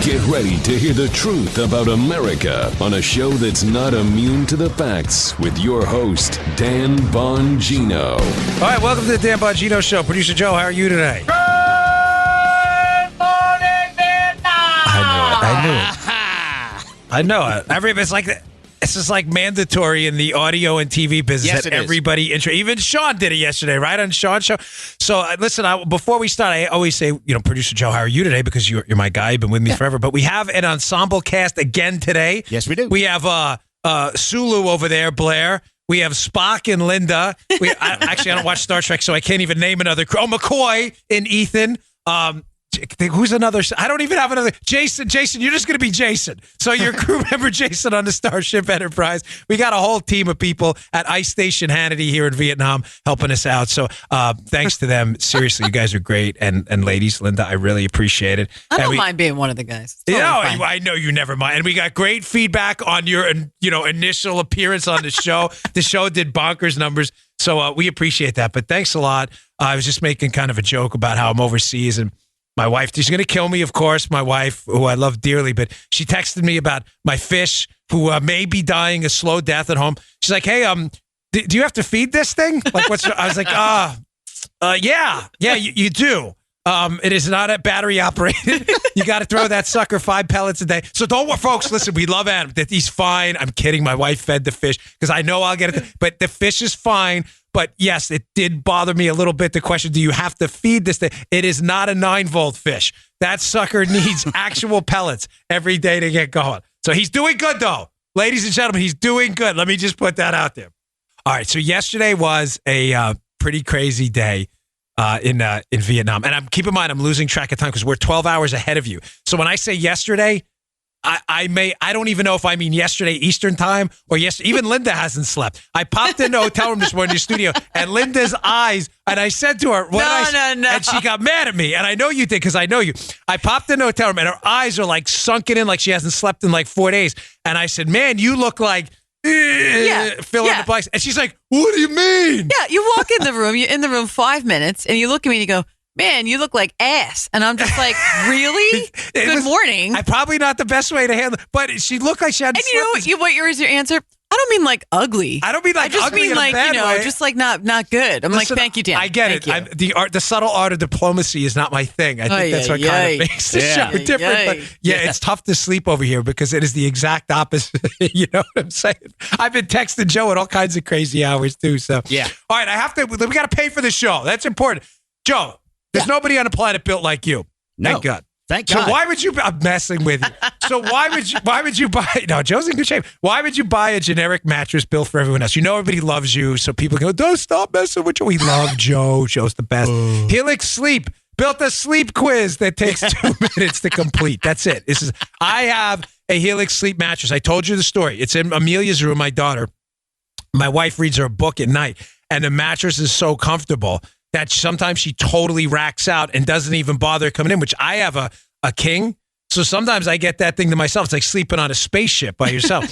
Get ready to hear the truth about America on a show that's not immune to the facts with your host, Dan Bongino. All right, welcome to the Dan Bongino Show. Producer Joe, how are you today? Good morning, Vietnam! I know it. It's like it's just like mandatory in the audio and TV business Yes, that it is. everybody intro. Even Sean did it yesterday, right on Sean's show. So listen, before we start, I always say, Producer Joe, how are you today? Because you're my guy. You've been with me forever. But we have an ensemble cast again today. Yes, we do. We have Sulu over there, Blair. We have Spock and Linda. I don't watch Star Trek, so I can't even name another crew. Oh, McCoy and Ethan. Who's another? I don't even have another. Jason, you're just going to be Jason. So your crew member, Jason, on the Starship Enterprise. We got a whole team of people at Ice Station Hannity here in Vietnam helping us out. So thanks to them. Seriously, you guys are great. And ladies, Linda, I really appreciate it. I don't mind being one of the guys. Totally fine. I know you never mind. And we got great feedback on your initial appearance on the show. The show did bonkers numbers. So we appreciate that. But thanks a lot. I was just making kind of a joke about how I'm overseas and my wife, she's going to kill me, of course, my wife, who I love dearly, but she texted me about my fish who may be dying a slow death at home. She's like, hey, do you have to feed this thing? Like, I was like, yeah, you do. It is not a battery operated. You got to throw that sucker 5 pellets a day. So don't worry, folks. Listen, we love Adam. That he's fine. I'm kidding. My wife fed the fish because I know I'll get it. But the fish is fine. But yes, it did bother me a little bit. The question: do you have to feed this thing? It is not a 9-volt fish. That sucker needs actual pellets every day to get going. So he's doing good, though, ladies and gentlemen. He's doing good. Let me just put that out there. All right. So yesterday was a pretty crazy day. In Vietnam. And keep in mind, I'm losing track of time because we're 12 hours ahead of you. So when I say yesterday, I don't even know if I mean yesterday Eastern time or yesterday. Even Linda hasn't slept. I popped into a hotel room this morning in the studio and Linda's eyes, and I said to her, No. And she got mad at me. And I know you did because I know you. I popped into a hotel room and her eyes are like sunken in like she hasn't slept in like 4 days. And I said, man, you look like fill in the blanks. And she's like, what do you mean? Yeah, you walk in the room, you're in the room 5 minutes, and you look at me and you go, man, you look like ass. And I'm just like, really? Good morning. Probably not the best way to handle it, but she looked like she had. And you know what is your answer? I don't mean like ugly. I don't mean like I just ugly mean in like, a bad way. just like not good. I'm Listen, like, thank you, Dan. I get Thank it. You. The subtle art of diplomacy is not my thing. I think that's what kind of makes the show different. But it's tough to sleep over here because it is the exact opposite. You know what I'm saying? I've been texting Joe at all kinds of crazy hours too. So yeah. All right, we got to pay for the show. That's important. Joe, there's nobody on the planet built like you. Thank God. Thank God. So why would you? I'm messing with you. So why would you buy? No, Joe's in good shape. Why would you buy a generic mattress built for everyone else? You know everybody loves you, so people go, don't stop messing with you. We love Joe. Joe's the best. Helix Sleep built a sleep quiz that takes 2 minutes to complete. That's it. I have a Helix Sleep mattress. I told you the story. It's in Amelia's room, my daughter. My wife reads her book at night, and the mattress is so comfortable that sometimes she totally racks out and doesn't even bother coming in, which I have a king. So sometimes I get that thing to myself. It's like sleeping on a spaceship by yourself.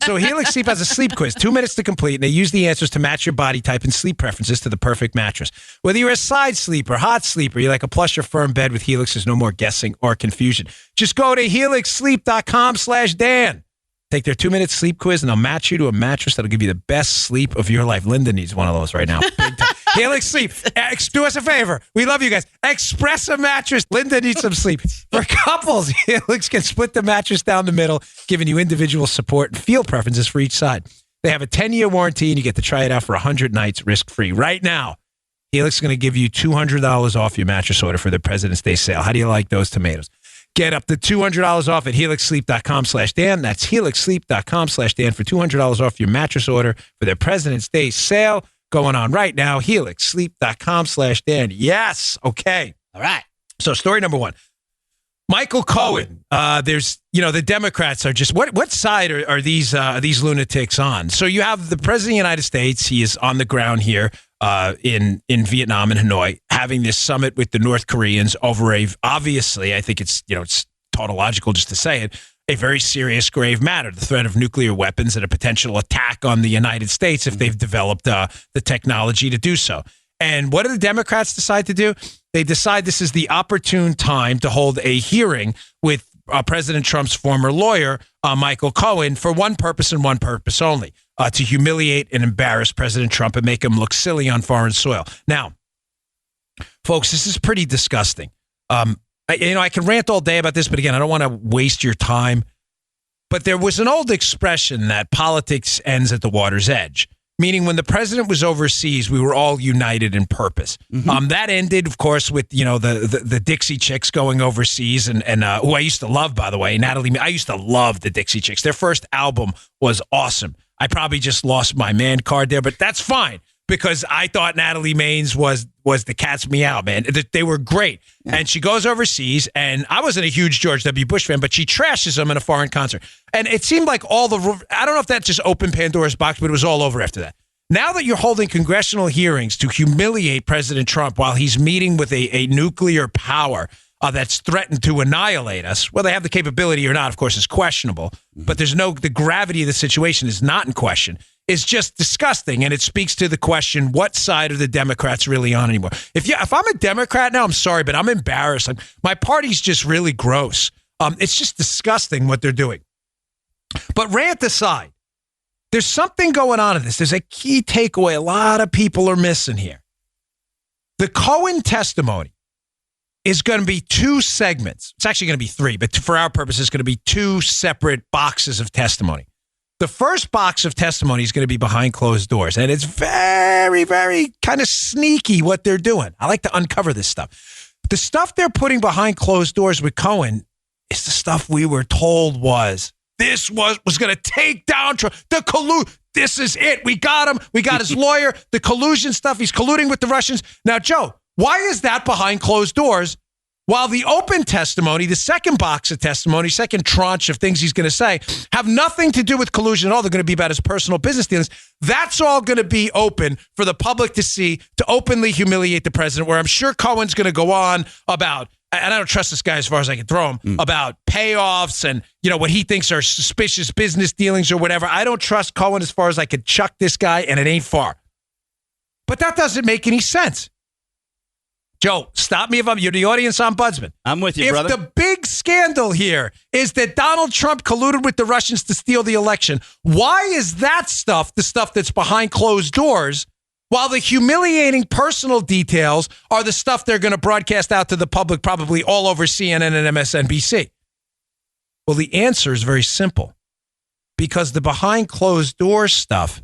So Helix Sleep has a sleep quiz, 2 minutes to complete, and they use the answers to match your body type and sleep preferences to the perfect mattress. Whether you're a side sleeper, hot sleeper, you like a plush or firm bed with Helix, there's no more guessing or confusion. Just go to helixsleep.com/Dan. Take their 2-minute sleep quiz, and they'll match you to a mattress that'll give you the best sleep of your life. Linda needs one of those right now. Big time. Helix Sleep. Do us a favor. We love you guys. Express a mattress. Linda needs some sleep. For couples, Helix can split the mattress down the middle, giving you individual support and feel preferences for each side. They have a 10-year warranty, and you get to try it out for 100 nights risk-free. Right now, Helix is going to give you $200 off your mattress order for their President's Day sale. How do you like those tomatoes? Get up to $200 off at helixsleep.com/Dan. That's helixsleep.com/Dan for $200 off your mattress order for their President's Day sale going on right now. helixsleep.com/Dan. Yes. Okay. All right. So story number 1. Michael Cohen. There's, the Democrats are just, what side are these lunatics on? So you have the President of the United States. He is on the ground here in Vietnam and Hanoi, having this summit with the North Koreans over obviously, I think it's tautological just to say it, a very serious, grave matter, the threat of nuclear weapons and a potential attack on the United States if they've developed the technology to do so. And what do the Democrats decide to do? They decide this is the opportune time to hold a hearing with President Trump's former lawyer, Michael Cohen, for one purpose and one purpose only, to humiliate and embarrass President Trump and make him look silly on foreign soil. Now, folks, this is pretty disgusting. I can rant all day about this, but again, I don't want to waste your time. But there was an old expression that politics ends at the water's edge, meaning when the president was overseas, we were all united in purpose. Mm-hmm. That ended, of course, with the Dixie Chicks going overseas, and who I used to love, by the way, Natalie. I used to love the Dixie Chicks. Their first album was awesome. I probably just lost my man card there, but that's fine because I thought Natalie Maines was the cat's meow, man. They were great. Yeah. And she goes overseas, and I wasn't a huge George W. Bush fan, but she trashes them in a foreign concert. And it seemed like I don't know if that just opened Pandora's box, but it was all over after that. Now that you're holding congressional hearings to humiliate President Trump while he's meeting with a nuclear power that's threatened to annihilate us, whether they have the capability or not, of course, is questionable. Mm-hmm. But the gravity of the situation is not in question. Is just disgusting, and it speaks to the question: what side are the Democrats really on anymore? If I'm a Democrat now, I'm sorry, but I'm embarrassed. Like, my party's just really gross. It's just disgusting what they're doing. But rant aside, there's something going on in this. There's a key takeaway a lot of people are missing here. The Cohen testimony is going to be two segments. It's actually going to be three, but for our purpose, it's going to be two separate boxes of testimony. The first box of testimony is going to be behind closed doors, and it's very, very kind of sneaky what they're doing. I like to uncover this stuff. The stuff they're putting behind closed doors with Cohen is the stuff we were told was going to take down Trump. This is it. We got him. We got his lawyer. The collusion stuff. He's colluding with the Russians. Now, Joe, why is that behind closed doors? While the open testimony, the second box of testimony, second tranche of things he's going to say, have nothing to do with collusion at all. They're going to be about his personal business dealings. That's all going to be open for the public to see, to openly humiliate the president, where I'm sure Cohen's going to go on about, and I don't trust this guy as far as I can throw him, about payoffs and, what he thinks are suspicious business dealings or whatever. I don't trust Cohen as far as I could chuck this guy, and it ain't far. But that doesn't make any sense. Joe, stop me if you're the audience ombudsman. I'm with you, brother. If the big scandal here is that Donald Trump colluded with the Russians to steal the election, why is that stuff the stuff that's behind closed doors, while the humiliating personal details are the stuff they're going to broadcast out to the public, probably all over CNN and MSNBC? Well, the answer is very simple. Because the behind closed doors stuff,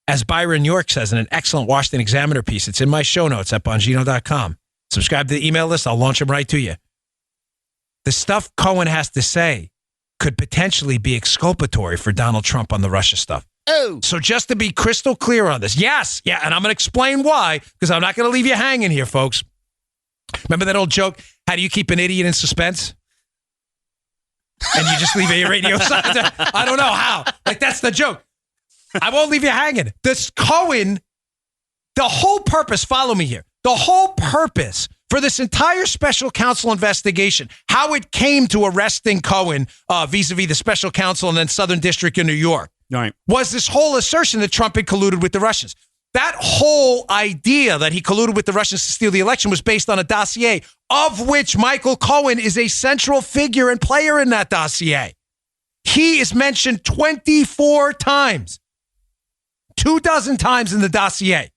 as Byron York says in an excellent Washington Examiner piece, it's in my show notes at Bongino.com. Subscribe to the email list. I'll launch them right to you. The stuff Cohen has to say could potentially be exculpatory for Donald Trump on the Russia stuff. Oh. So just to be crystal clear on this, yes, yeah, and I'm going to explain why, because I'm not going to leave you hanging here, folks. Remember that old joke, how do you keep an idiot in suspense? And you just leave a radio silence. I don't know how. Like, that's the joke. I won't leave you hanging. This Cohen, the whole purpose, follow me here, the whole purpose for this entire special counsel investigation, how it came to arresting Cohen vis-a-vis the special counsel and then Southern District in New York, right, was this whole assertion that Trump had colluded with the Russians. That whole idea that he colluded with the Russians to steal the election was based on a dossier of which Michael Cohen is a central figure and player in that dossier. He is mentioned 24 times. 24 times in the dossier.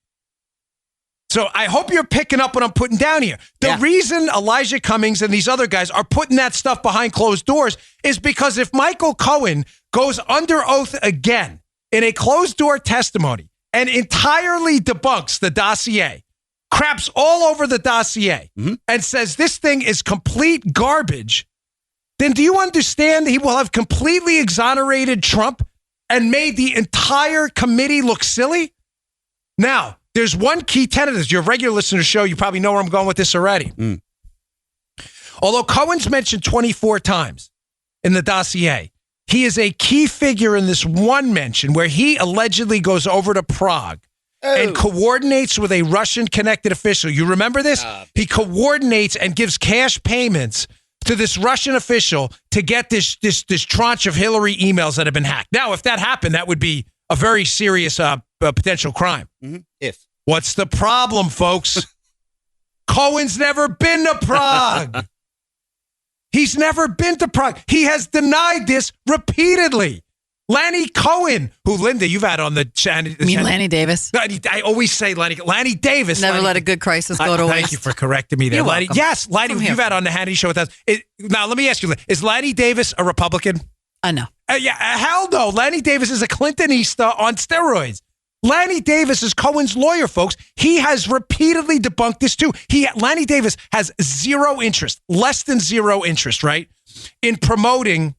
So I hope you're picking up what I'm putting down here. The reason Elijah Cummings and these other guys are putting that stuff behind closed doors is because if Michael Cohen goes under oath again in a closed door testimony and entirely debunks the dossier, craps all over the dossier, and says this thing is complete garbage, then do you understand he will have completely exonerated Trump and made the entire committee look silly? Now, there's one key tenet. As your regular listener to the show, you probably know where I'm going with this already. Although Cohen's mentioned 24 times in the dossier, he is a key figure in this one mention where he allegedly goes over to Prague and coordinates with a Russian-connected official. You remember this? He coordinates and gives cash payments to this Russian official to get this tranche of Hillary emails that have been hacked. Now, if that happened, that would be a very serious potential crime. If. What's the problem, folks? Cohen's never been to Prague. He's never been to Prague. He has denied this repeatedly. Lanny Cohen, who, Linda, you've had on the channel. You mean Lanny Davis? I always say Lanny Davis. Never let a good crisis go to waste. Thank you for correcting me there. You're Lanny, welcome. yes, Lanny, you've had on the Hannity Show with us. Now, let me ask you, is Lanny Davis a Republican? No. Hell no. Lanny Davis is a Clintonista on steroids. Lanny Davis is Cohen's lawyer, folks. He has repeatedly debunked this too. Lanny Davis has zero interest, less than zero interest, right, in promoting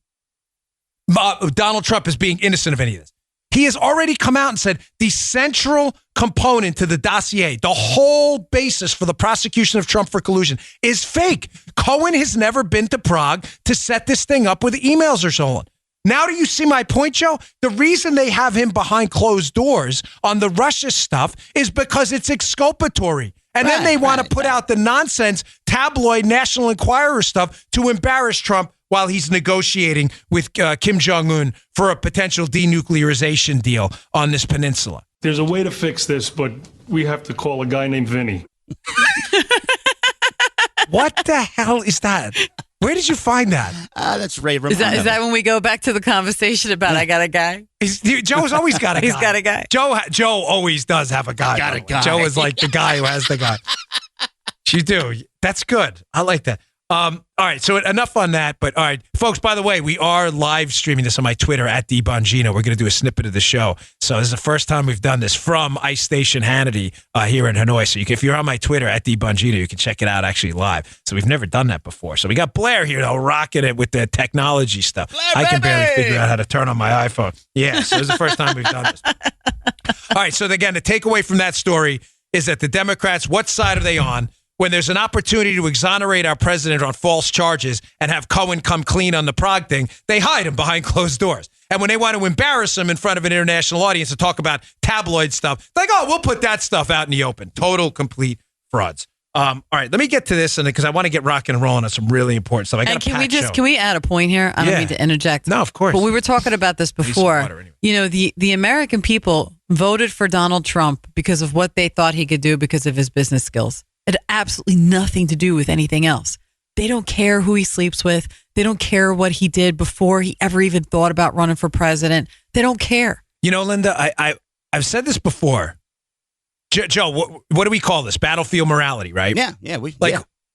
Donald Trump as being innocent of any of this. He has already come out and said the central component to the dossier, the whole basis for the prosecution of Trump for collusion, is fake. Cohen has never been to Prague to set this thing up with emails or so on. Now do you see my point, Joe? The reason they have him behind closed doors on the Russia stuff is because it's exculpatory. And then they want to put out the nonsense tabloid National Enquirer stuff to embarrass Trump while he's negotiating with Kim Jong-un for a potential denuclearization deal on this peninsula. There's a way to fix this, but we have to call a guy named Vinny. What the hell is that? Where did you find that? That's Ray Romano. Is that when we go back to the conversation about I got a guy? Joe's always got a guy. He's got a guy. Joe always does have a guy. Got a guy. Joe is like the guy who has the guy. You do. That's good. I like that. All right, so enough on that. But all right, folks, by the way, we are live streaming this on my Twitter at @Bongino. We're going to do a snippet of the show. So this is the first time we've done this from Ice Station Hannity here in Hanoi. So if you're on my Twitter at @Bongino, you can check it out actually live. So we've never done that before. So we got Blair here, though, rocking it with the technology stuff. Blair, I can baby! barely figure out how to turn on my iPhone. Yeah, so this is the first time we've done this. All right, so again, the takeaway from that story is that the Democrats, what side are they on? When there's an opportunity to exonerate our president on false charges and have Cohen come clean on the Prague thing, they hide him behind closed doors. And when they want to embarrass him in front of an international audience and talk about tabloid stuff, like, oh, we'll put that stuff out in the open. Total, complete frauds. All right, let me get to this, and because I want to get rocking and rolling on some really important stuff. Can we add a point here? I don't mean to interject. No, of course. But we were talking about this before. Anyway. You know, the American people voted for Donald Trump because of what they thought he could do because of his business skills. It had absolutely nothing to do with anything else. They don't care who he sleeps with. They don't care what he did before he ever even thought about running for president. They don't care. You know, Linda, I've said this before. Joe, what do we call this? Battlefield morality, right? Yeah.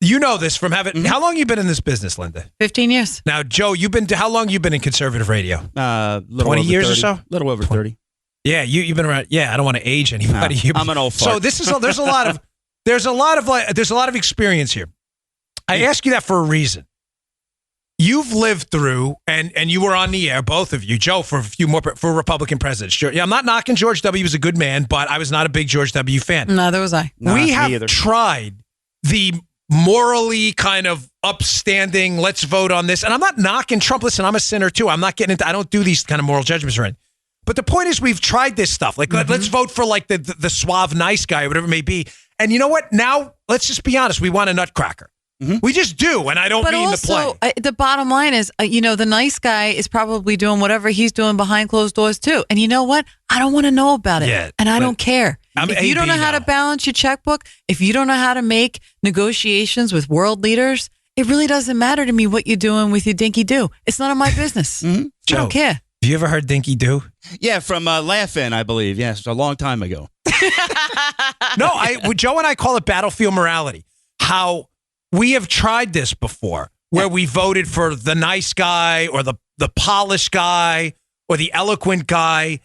You know this from having. How long you been in this business, Linda? 15 years. Now, Joe, how long you been in conservative radio? 20 years 30, or so? A little over 30. Yeah, you've been around. Yeah, I don't want to age anybody. No, I'm an old fart. So there's a lot of experience here. I ask you that for a reason. You've lived through, and you were on the air, both of you, Joe, for a few more for Republican presidents. Yeah, I'm not knocking George W. He was a good man, but I was not a big George W. fan. Neither was I. We have tried the morally kind of upstanding, let's vote on this. And I'm not knocking Trump. Listen, I'm a sinner too. I don't do these kind of moral judgments or anything. But the point is, we've tried this stuff. Like, let's vote for like the suave nice guy or whatever it may be. And you know what? Now, let's just be honest. We want a nutcracker. We just do, and I don't mean the play. The bottom line is, the nice guy is probably doing whatever he's doing behind closed doors too. And you know what? I don't want to know about it, and I don't care. If you don't know how to balance your checkbook, if you don't know how to make negotiations with world leaders, it really doesn't matter to me what you're doing with your dinky do. It's none of my business. I don't care. Have you ever heard dinky do? Yeah, from Laugh-In, I believe. Yes, a long time ago. No, Joe and I call it battlefield morality. How we have tried this before, where we voted for the nice guy or the polished guy or the eloquent guy.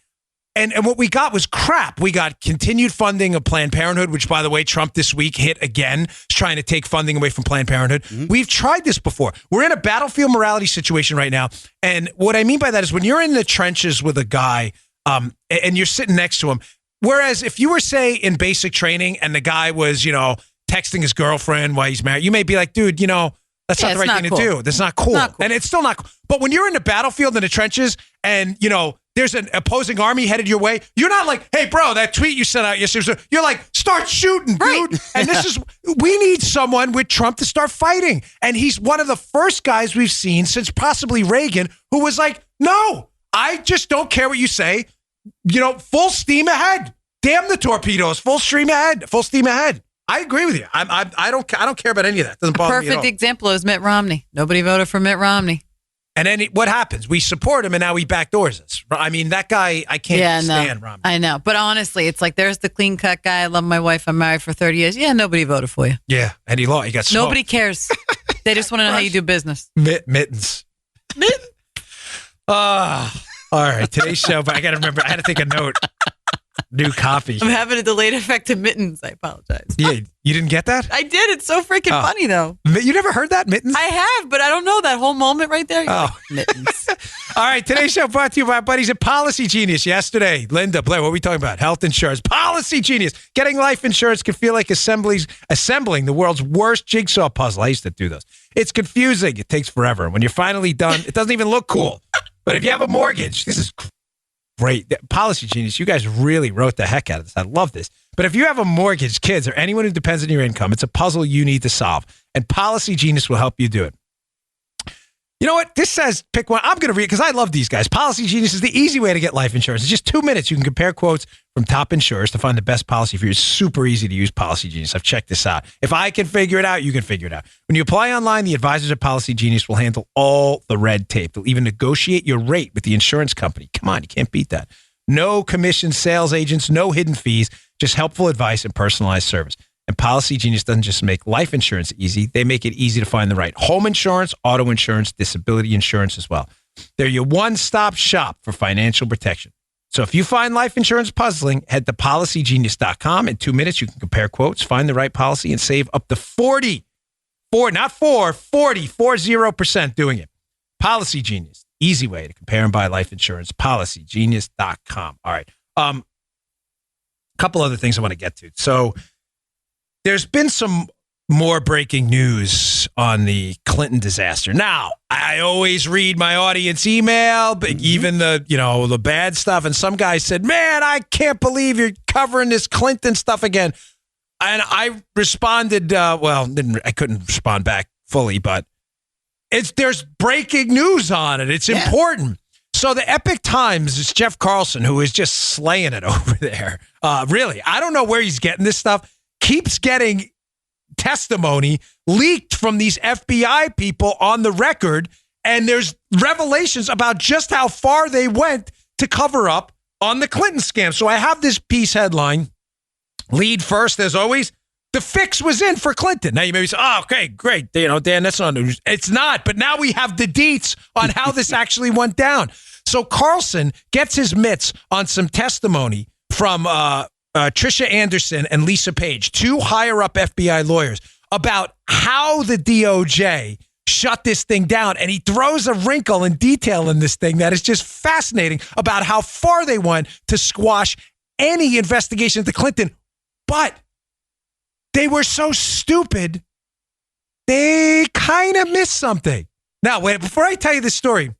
And what we got was crap. We got continued funding of Planned Parenthood, which, by the way, Trump this week hit again, trying to take funding away from Planned Parenthood. We've tried this before. We're in a battlefield morality situation right now. And what I mean by that is when you're in the trenches with a guy and you're sitting next to him, whereas if you were, say, in basic training and the guy was, texting his girlfriend while he's married, you may be like, dude, that's not the right thing to do. That's not cool. And it's still not cool. But when you're in the battlefield in the trenches and, there's an opposing army headed your way, you're not like, hey, bro, that tweet you sent out yesterday. You're like, start shooting, dude. And we need someone with Trump to start fighting. And he's one of the first guys we've seen since possibly Reagan who was like, no, I just don't care what you say. Full steam ahead. Damn the torpedoes. Full steam ahead. I agree with you. I don't care about any of that. Doesn't bother me at all. Perfect example is Mitt Romney. Nobody voted for Mitt Romney. And then what happens? We support him, and now he backdoors us. I mean, that guy, I can't stand Romney. I know. But honestly, it's like there's the clean-cut guy. I love my wife. I'm married for 30 years. Yeah, nobody voted for you. Yeah, and he got smoked. Nobody cares. They just want to know how you do business. Mittens. All right, today's show, but I got to remember, I had to take a note. New copy. I'm having a delayed effect of mittens. I apologize. Yeah, you didn't get that? I did. It's so freaking funny, though. You never heard that, mittens? I have, but I don't know that whole moment right there. Oh. Mittens. All right, today's show brought to you by our buddies at Policy Genius. Yesterday, Linda, Blair, what were we talking about? Health insurance. Policy Genius. Getting life insurance can feel like assembling the world's worst jigsaw puzzle. I used to do those. It's confusing. It takes forever. When you're finally done, it doesn't even look cool. But if you have a mortgage, this is great. Policy Genius, you guys really wrote the heck out of this. I love this. But if you have a mortgage, kids, or anyone who depends on your income, it's a puzzle you need to solve. And Policy Genius will help you do it. You know what? This says pick one. I'm going to read it because I love these guys. Policy Genius is the easy way to get life insurance. It's just 2 minutes. You can compare quotes from top insurers to find the best policy for you. It's super easy to use Policy Genius. I've checked this out. If I can figure it out, you can figure it out. When you apply online, the advisors at Policy Genius will handle all the red tape. They'll even negotiate your rate with the insurance company. Come on, you can't beat that. No commission sales agents, no hidden fees, just helpful advice and personalized service. And Policy Genius doesn't just make life insurance easy. They make it easy to find the right home insurance, auto insurance, disability insurance as well. They're your one-stop shop for financial protection. So if you find life insurance puzzling, head to policygenius.com. In 2 minutes, you can compare quotes, find the right policy, and save up to 40% doing it. Policy Genius, easy way to compare and buy life insurance, policygenius.com. All right. A couple other things I want to get to. So there's been some more breaking news on the Clinton disaster. Now, I always read my audience email, but even the bad stuff. And some guy said, man, I can't believe you're covering this Clinton stuff again. And I responded, I couldn't respond back fully, but there's breaking news on it. It's important. So the Epic Times, it's Jeff Carlson, who is just slaying it over there. Really, I don't know where he's getting this stuff. Keeps getting testimony leaked from these FBI people on the record, and there's revelations about just how far they went to cover up on the Clinton scam. So I have this piece headline, lead first, as always, the fix was in for Clinton. Now you may say, oh, okay, great. Dan, that's not news. It's not, but now we have the deets on how this actually went down. So Carlson gets his mitts on some testimony from Trisha Anderson and Lisa Page, two higher-up FBI lawyers, about how the DOJ shut this thing down. And he throws a wrinkle and detail in this thing that is just fascinating about how far they went to squash any investigation into Clinton. But they were so stupid, they kind of missed something. Now, wait, before I tell you this story,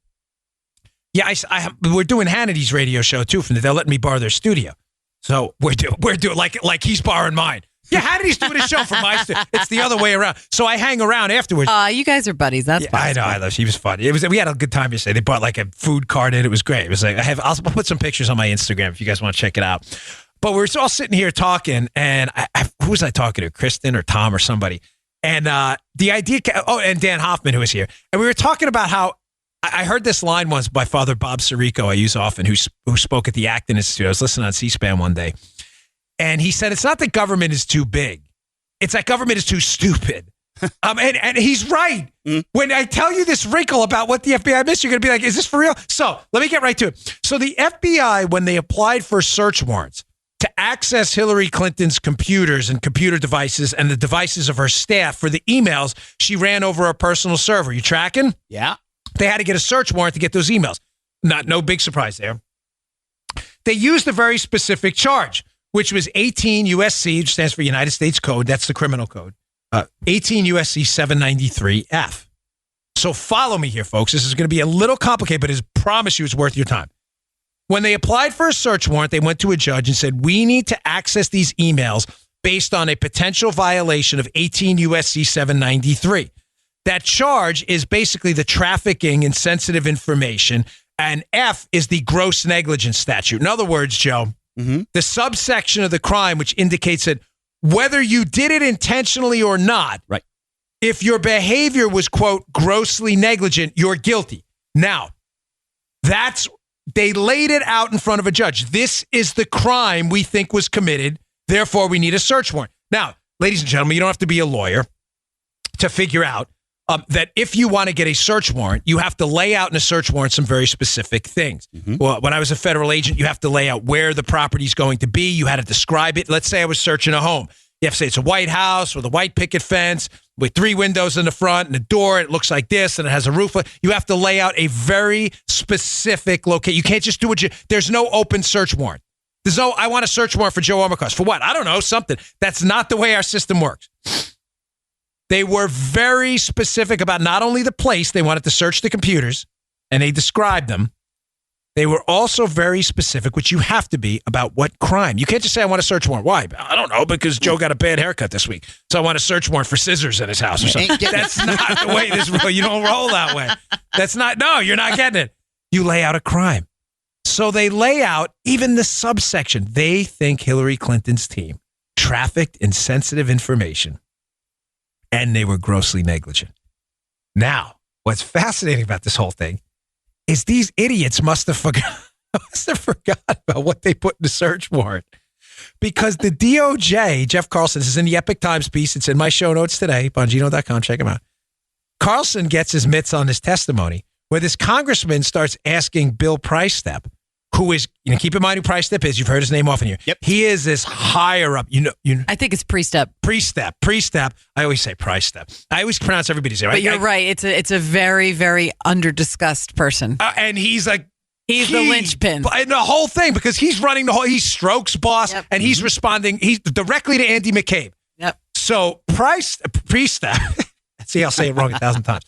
we're doing Hannity's radio show, too. They're letting me borrow their studio. So we're doing like he's borrowing mine. Yeah, Hannity's doing a show from my studio. It's the other way around. So I hang around afterwards. You guys are buddies. That's possible. I know. She was funny. We had a good time yesterday. They brought like a food cart in. It was great. It was like I'll put some pictures on my Instagram if you guys want to check it out. But we're all sitting here talking, and who was I talking to? Kristen or Tom or somebody? And the idea. And Dan Hoffman, who was here, and we were talking about how. I heard this line once by Father Bob Sirico, I use often, who spoke at the Acton Institute. I was listening on C-SPAN one day, and he said, it's not that government is too big. It's that government is too stupid. And he's right. When I tell you this wrinkle about what the FBI missed, you're going to be like, is this for real? So let me get right to it. So the FBI, when they applied for search warrants to access Hillary Clinton's computers and computer devices and the devices of her staff for the emails she ran over a personal server. You tracking? Yeah. They had to get a search warrant to get those emails. No big surprise there. They used a very specific charge, which was 18 USC, which stands for United States Code. That's the criminal code. 18 USC 793F. So follow me here, folks. This is going to be a little complicated, but I promise you it's worth your time. When they applied for a search warrant, they went to a judge and said, we need to access these emails based on a potential violation of 18 USC 793. That charge is basically the trafficking in sensitive information, and F is the gross negligence statute. In other words, Joe, the subsection of the crime which indicates that whether you did it intentionally or not, right? If your behavior was, quote, grossly negligent, you're guilty. Now, they laid it out in front of a judge. This is the crime we think was committed. Therefore, we need a search warrant. Now, ladies and gentlemen, you don't have to be a lawyer to figure out that if you want to get a search warrant, you have to lay out in a search warrant some very specific things. Mm-hmm. Well, when I was a federal agent, you have to lay out where the property is going to be. You had to describe it. Let's say I was searching a home. You have to say it's a white house with a white picket fence with 3 windows in the front and a door. It looks like this and it has a roof. You have to lay out a very specific location. You can't just do what there's no open search warrant. There's no, I want a search warrant for Joe Armacost. For what? I don't know, something. That's not the way our system works. They were very specific about not only the place, they wanted to search the computers, and they described them. They were also very specific, which you have to be, about what crime. You can't just say, I want a search warrant. Why? I don't know, because Joe got a bad haircut this week. So I want a search warrant for scissors in his house or something. That's not the way this rolls. You don't roll that way. No, you're not getting it. You lay out a crime. So they lay out even the subsection. They think Hillary Clinton's team trafficked in sensitive information, and they were grossly negligent. Now, what's fascinating about this whole thing is these idiots must have forgot about what they put in the search warrant. Because the DOJ, Jeff Carlson, this is in the Epic Times piece. It's in my show notes today, Bongino.com. Check him out. Carlson gets his mitts on his testimony where this congressman starts asking Bill Priestep, who is, keep in mind who Priestep is. You've heard his name often here. Yep. He is this higher up. I think it's Priestep. Priestep. I always say Priestep. I always pronounce everybody's name. But you're right. It's a very, very under-discussed person. And he's like, he's the linchpin. And the whole thing, because he's running he's Stroke's boss, yep. And he's responding directly to Andy McCabe. Yep. So Priestep, see, I'll say it wrong 1,000 times.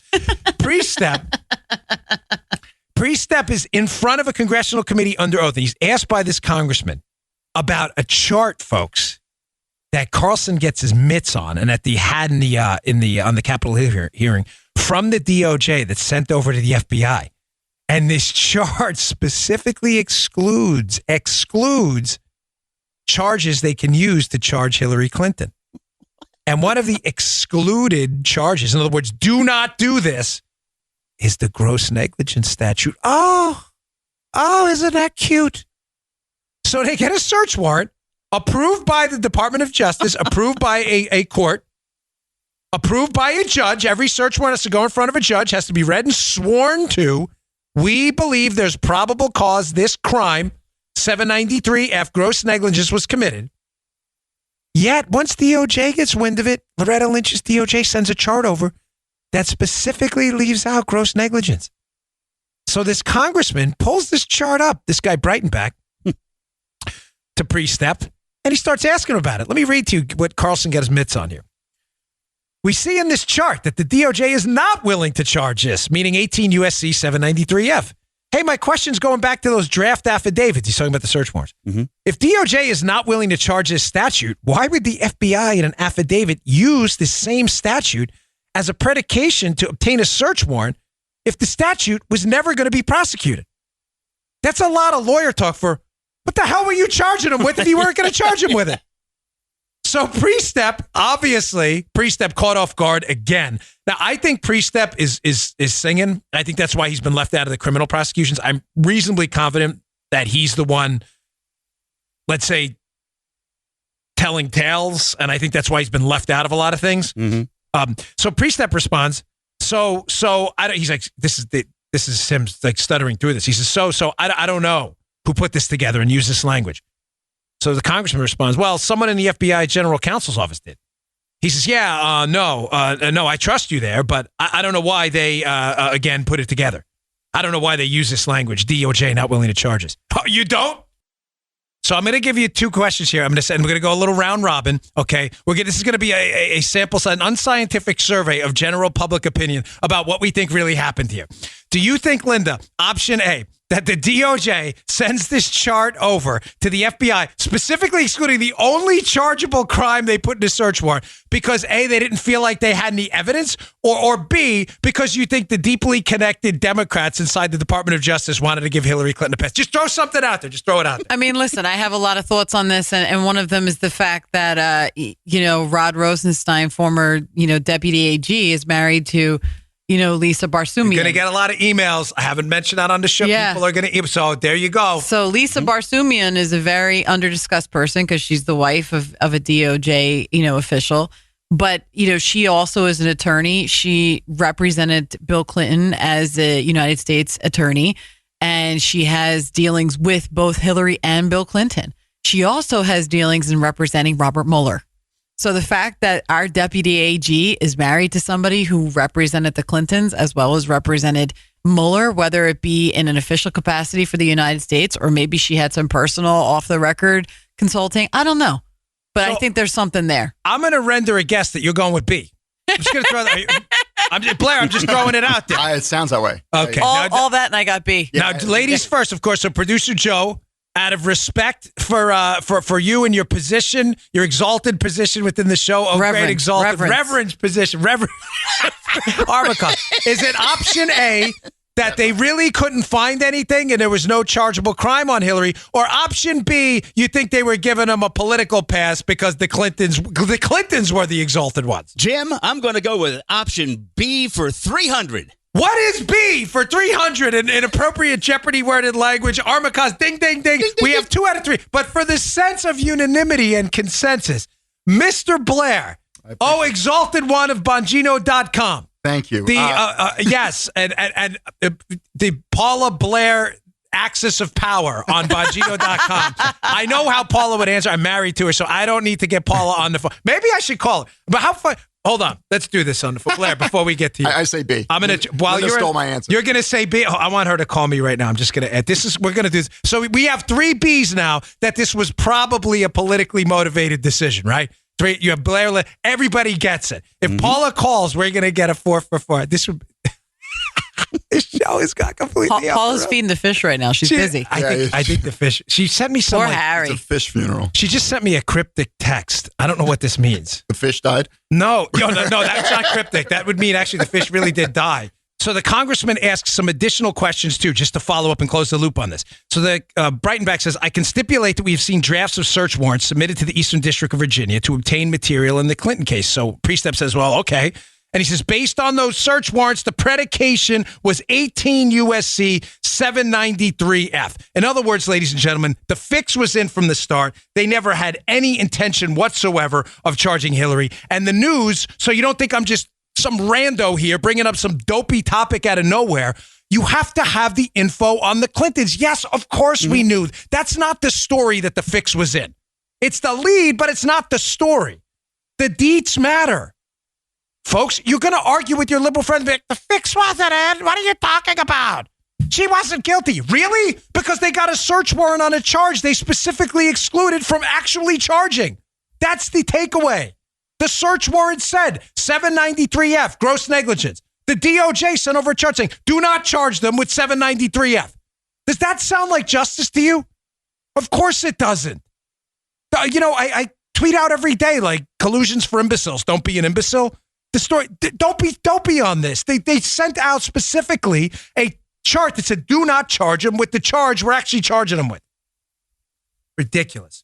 Priestep is in front of a congressional committee under oath. And he's asked by this congressman about a chart, folks, that Carlson gets his mitts on, and that he had on the Capitol Hill hearing from the DOJ that's sent over to the FBI. And this chart specifically excludes charges they can use to charge Hillary Clinton. And one of the excluded charges, in other words, do not do this, is the gross negligence statute. Oh, isn't that cute? So they get a search warrant approved by the Department of Justice, approved by a court, approved by a judge. Every search warrant has to go in front of a judge, has to be read and sworn to. We believe there's probable cause this crime, 793F, gross negligence, was committed. Yet, once DOJ gets wind of it, Loretta Lynch's DOJ sends a chart over that specifically leaves out gross negligence. So this congressman pulls this chart up, this guy Breitenbach, to Priestep, and he starts asking him about it. Let me read to you what Carlson got his mitts on here. We see in this chart that the DOJ is not willing to charge this, meaning 18 U.S.C. 793F. Hey, my question's going back to those draft affidavits. He's talking about the search warrants. Mm-hmm. If DOJ is not willing to charge this statute, why would the FBI in an affidavit use the same statute as a predication to obtain a search warrant if the statute was never going to be prosecuted? That's a lot of lawyer talk for, what the hell were you charging him with if you weren't going to charge him with it? So Priestep caught off guard again. Now, I think Priestep is singing. I think that's why he's been left out of the criminal prosecutions. I'm reasonably confident that he's the one, let's say, telling tales, and I think that's why he's been left out of a lot of things. Mm-hmm. So Priestep responds. He's like, this is him like stuttering through this. He says, I don't know who put this together and used this language. So the congressman responds, well, someone in the FBI general counsel's office did. He says, no, I trust you there, but I don't know why they, again, put it together. I don't know why they use this language, DOJ not willing to charge us. Oh, you don't? So I'm going to give you 2 questions here. We're going to go a little round robin. Okay. This is going to be a sample, an unscientific survey of general public opinion about what we think really happened here. Do you think, Linda, option A, that the DOJ sends this chart over to the FBI, specifically excluding the only chargeable crime they put in a search warrant because A, they didn't feel like they had any evidence, or B, because you think the deeply connected Democrats inside the Department of Justice wanted to give Hillary Clinton a pass. Just throw something out there. Just throw it out there. I mean, listen, I have a lot of thoughts on this, and one of them is the fact that, Rod Rosenstein, former, deputy AG, is married to Lisa Barsoomian. You're going to get a lot of emails. I haven't mentioned that on the show. Yeah. People are going to. So there you go. So Lisa Barsoomian is a very under-discussed person because she's the wife of a DOJ, official. But, she also is an attorney. She represented Bill Clinton as a United States attorney, and she has dealings with both Hillary and Bill Clinton. She also has dealings in representing Robert Mueller. So the fact that our deputy AG is married to somebody who represented the Clintons as well as represented Mueller, whether it be in an official capacity for the United States or maybe she had some personal off-the-record consulting, I don't know. But I think there's something there. I'm going to render a guess that you're going with B. I'm just going to throw that. Blair, I'm just throwing it out there. It sounds that way. Okay. All that and I got B. Now, ladies first, of course. So producer Joe, out of respect for you and your position, your exalted position within the show, great exalted reverend position, Reverend Armacon. Is it option A that they really couldn't find anything and there was no chargeable crime on Hillary, or option B, you think they were giving him a political pass because the Clintons were the exalted ones? Jim, I'm going to go with option B for 300. What is B for 300 in appropriate Jeopardy worded language? Armacon, ding, ding, ding. We have 2 out of 3. But for the sense of unanimity and consensus, Mr. Blair, exalted one of Bongino.com. Thank you. Yes, and the Paula Blair axis of power on Bongino.com. I know how Paula would answer. I'm married to her, so I don't need to get Paula on the phone. Maybe I should call her. But how fun? Hold on. Let's do this on the phone. Blair, before we get to you. I say B. I'm going to, while you stole my answer. You're going to say B. Oh, I want her to call me right now. I'm just going to add. We're going to do this. So we have 3 Bs now that this was probably a politically motivated decision, right? 3, you have Blair, everybody gets it. If Paula calls, we're going to get a 4 for 4. This show has got completely Paula's feeding the fish right now. She's busy. I think the fish. She sent me some. Poor Harry. It's a fish funeral. She just sent me a cryptic text. I don't know what this means. The fish died? No, that's not cryptic. That would mean actually the fish really did die. So the congressman asks some additional questions too, just to follow up and close the loop on this. So the Breitenbach says, I can stipulate that we have seen drafts of search warrants submitted to the Eastern District of Virginia to obtain material in the Clinton case. So Priestep says, well, okay. And he says, based on those search warrants, the predication was 18 U.S.C. 793F. In other words, ladies and gentlemen, the fix was in from the start. They never had any intention whatsoever of charging Hillary. And the news, so you don't think I'm just some rando here bringing up some dopey topic out of nowhere. You have to have the info on the Clintons. Yes, of course we knew. That's not the story that the fix was in. It's the lead, but it's not the story. The deeds matter. Folks, you're going to argue with your liberal friend. The fix wasn't in. What are you talking about? She wasn't guilty. Really? Because they got a search warrant on a charge they specifically excluded from actually charging. That's the takeaway. The search warrant said 793F, gross negligence. The DOJ sent over a charge saying, do not charge them with 793F. Does that sound like justice to you? Of course it doesn't. I tweet out every day, like, collusions for imbeciles. Don't be an imbecile. The story, don't be on this. They sent out specifically a chart that said, do not charge them with the charge we're actually charging them with. Ridiculous.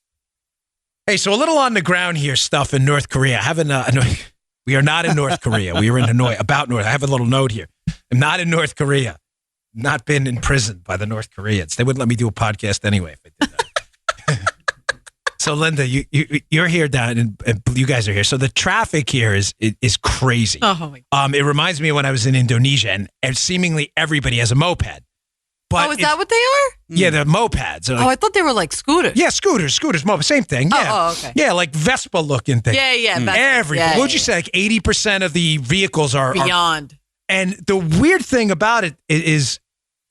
Hey, so a little on the ground here stuff in North Korea. We are not in North Korea. We are in Hanoi, about North. I have a little note here. I'm not in North Korea. Not been imprisoned by the North Koreans. They wouldn't let me do a podcast anyway if I did that. So, Linda, you're here down, and you guys are here. So the traffic here is crazy. Oh, my. It reminds me of when I was in Indonesia, and seemingly everybody has a moped. But is that what they are? Yeah, they're mopeds. Like, I thought they were like scooters. Yeah, scooters, moped, same thing. Yeah. Okay. Yeah, like Vespa-looking thing. Yeah. Everything. What would you say? Like 80% of the vehicles are beyond. And the weird thing about it is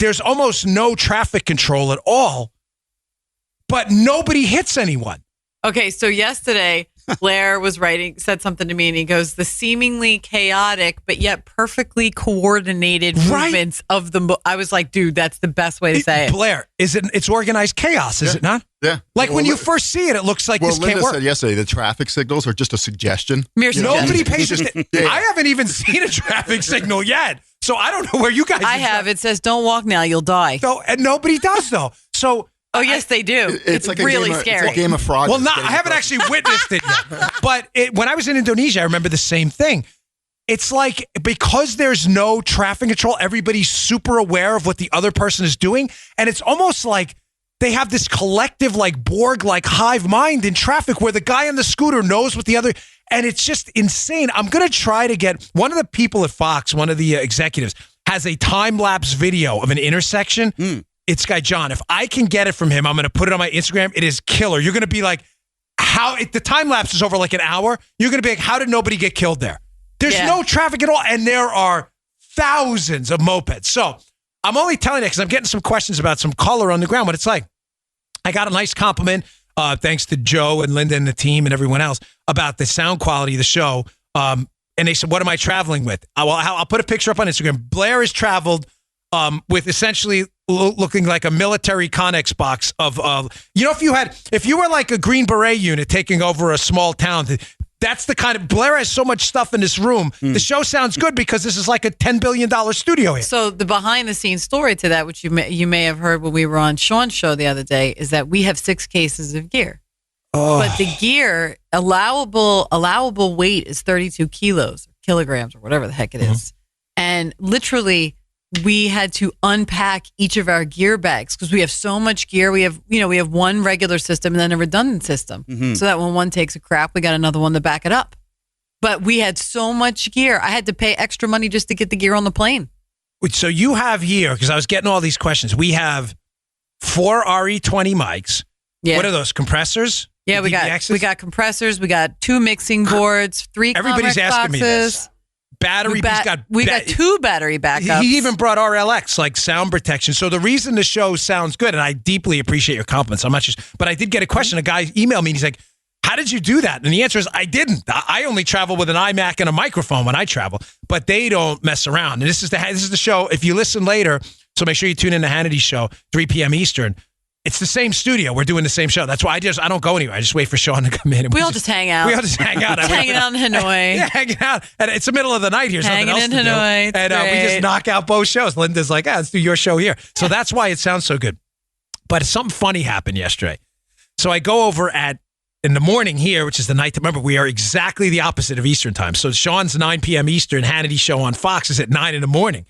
there's almost no traffic control at all. But nobody hits anyone. Okay, so yesterday Blair said something to me, and he goes, the seemingly chaotic but yet perfectly coordinated movements of the. I was like, dude, that's the best way to say it. Blair, it's organized chaos, is it not? Yeah. Like when you first see it looks like this can't work. Linda said yesterday the traffic signals are just a suggestion. Mere suggestion. Nobody pays attention. I haven't even seen a traffic signal yet, so I don't know where you guys. I have. It says, "Don't walk now, you'll die." So, and nobody does though. So. Oh, yes, they do. It's like really scary. It's a game of fraud. Well, I haven't actually witnessed it yet. But when I was in Indonesia, I remember the same thing. It's like because there's no traffic control, everybody's super aware of what the other person is doing. And it's almost like they have this collective, like Borg, like hive mind in traffic where the guy on the scooter knows what the other. And it's just insane. I'm going to try to get one of the people at Fox, one of the executives, has a time-lapse video of an intersection. It's guy John. If I can get it from him, I'm going to put it on my Instagram. It is killer. You're going to be like, the time lapse is over like an hour. You're going to be like, how did nobody get killed there? There's no traffic at all. And there are thousands of mopeds. So I'm only telling you because I'm getting some questions about some color on the ground. What it's like. I got a nice compliment, thanks to Joe and Linda and the team and everyone else, about the sound quality of the show. And they said, what am I traveling with? I'll put a picture up on Instagram. Blair has traveled with essentially looking like a military Connex box of, if you were like a Green Beret unit taking over a small town, that's the kind of, Blair has so much stuff in this room. The show sounds good because this is like a $10 billion studio here. So the behind the scenes story to that, which you may have heard when we were on Sean's show the other day, is that we have 6 cases of gear. But the gear, allowable weight is 32 kilograms or whatever the heck it is. And literally, we had to unpack each of our gear bags because we have so much gear. We have one regular system and then a redundant system. So that when one takes a crap, we got another one to back it up. But we had so much gear. I had to pay extra money just to get the gear on the plane. So you have here, because I was getting all these questions, we have 4 RE20 mics. Yeah. What are those, compressors? Yeah, we got compressors. We got 2 mixing boards, 3 Everybody's asking boxes. Me this. Battery, we got 2 battery backups. He even brought RLX, like sound protection. So the reason the show sounds good, and I deeply appreciate your compliments. But I did get a question. A guy emailed me and he's like, how did you do that? And the answer is I didn't. I only travel with an iMac and a microphone when I travel, but they don't mess around. And this is the show. If you listen later, so make sure you tune in to Hannity's show, 3 p.m. Eastern. It's the same studio. We're doing the same show. That's why I don't go anywhere. I just wait for Sean to come in. And we all just hang out. We all just hang out. Hanging out in Hanoi. Yeah, hanging out. And it's the middle of the night here. Hanging something else in Hanoi. And we just knock out both shows. Linda's like, let's do your show here. So that's why it sounds so good. But something funny happened yesterday. So I go over in the morning here, which is the night. Remember, we are exactly the opposite of Eastern time. So Sean's 9 p.m. Eastern. Hannity's show on Fox is at 9 in the morning.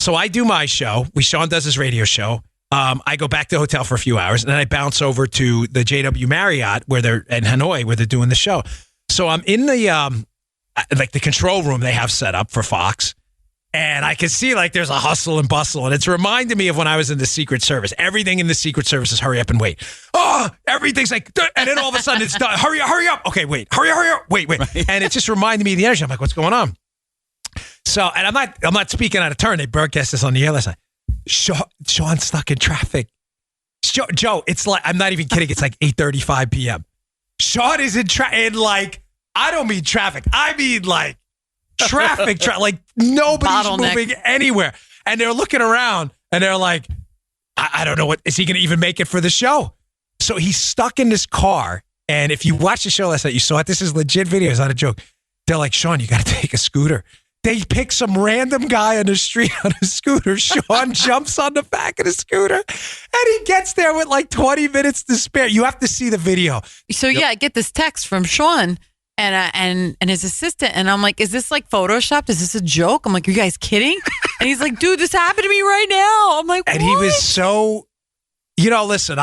So I do my show. Sean does his radio show. I go back to the hotel for a few hours, and then I bounce over to the JW Marriott where they're in Hanoi where they're doing the show. So I'm in the the control room they have set up for Fox, and I can see like there's a hustle and bustle, and it's reminding me of when I was in the Secret Service. Everything in the Secret Service is hurry up and wait. Oh, everything's like, and then all of a sudden it's done. Hurry up. Okay, wait. Hurry up. Wait. Right. And it just reminded me of the energy. I'm like, what's going on? So, and I'm not speaking out of turn. They broadcast this on the air last night. Sean's stuck in traffic. Joe, it's like, I'm not even kidding. It's like 8:35 p.m. Sean is in traffic. Like, I don't mean traffic. I mean like traffic. Like nobody's moving anywhere. And they're looking around and they're like, I don't know is he going to even make it for the show? So he's stuck in this car. And if you watched the show last night, you saw it. This is legit video. It's not a joke. They're like, Sean, you got to take a scooter. They pick some random guy on the street on a scooter. Sean jumps on the back of the scooter, and he gets there with like 20 minutes to spare. You have to see the video. So I get this text from Sean and his assistant, and I'm like, "Is this like photoshopped? Is this a joke?" I'm like, "Are you guys kidding?" And he's like, "Dude, this happened to me right now." I'm like, "What?" And he was so, listen,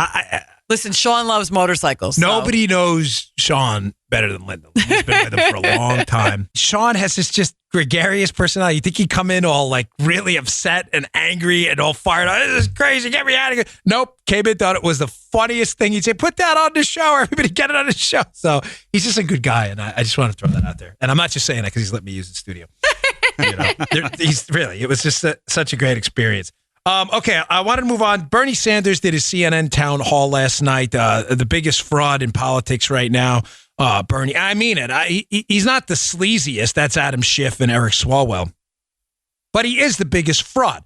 Listen, Sean loves motorcycles. Nobody knows Sean better than Linda. He's been with him for a long time. Sean has this just gregarious personality. You think he'd come in all like really upset and angry and all fired up. This is crazy. Get me out of here. Nope. Came in, thought it was the funniest thing. He'd say, put that on the show. Everybody get it on the show. So he's just a good guy. And I just want to throw that out there. And I'm not just saying that because he's let me use the studio. It was just such a great experience. Okay, I wanted to move on. Bernie Sanders did his CNN town hall last night. The biggest fraud in politics right now. Bernie, I mean it. He's not the sleaziest. That's Adam Schiff and Eric Swalwell. But he is the biggest fraud.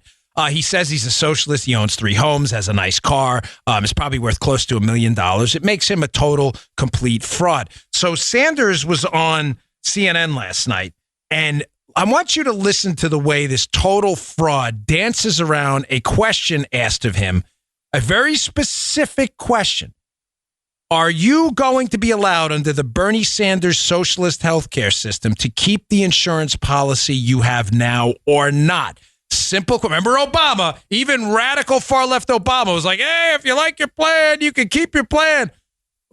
He says he's a socialist. He owns 3 homes, has a nice car. It's probably worth close to $1 million. It makes him a total, complete fraud. So Sanders was on CNN last night, and I want you to listen to the way this total fraud dances around a question asked of him, a very specific question. Are you going to be allowed under the Bernie Sanders socialist healthcare system to keep the insurance policy you have now or not? Simple. Remember Obama, even radical far left Obama was like, hey, if you like your plan, you can keep your plan.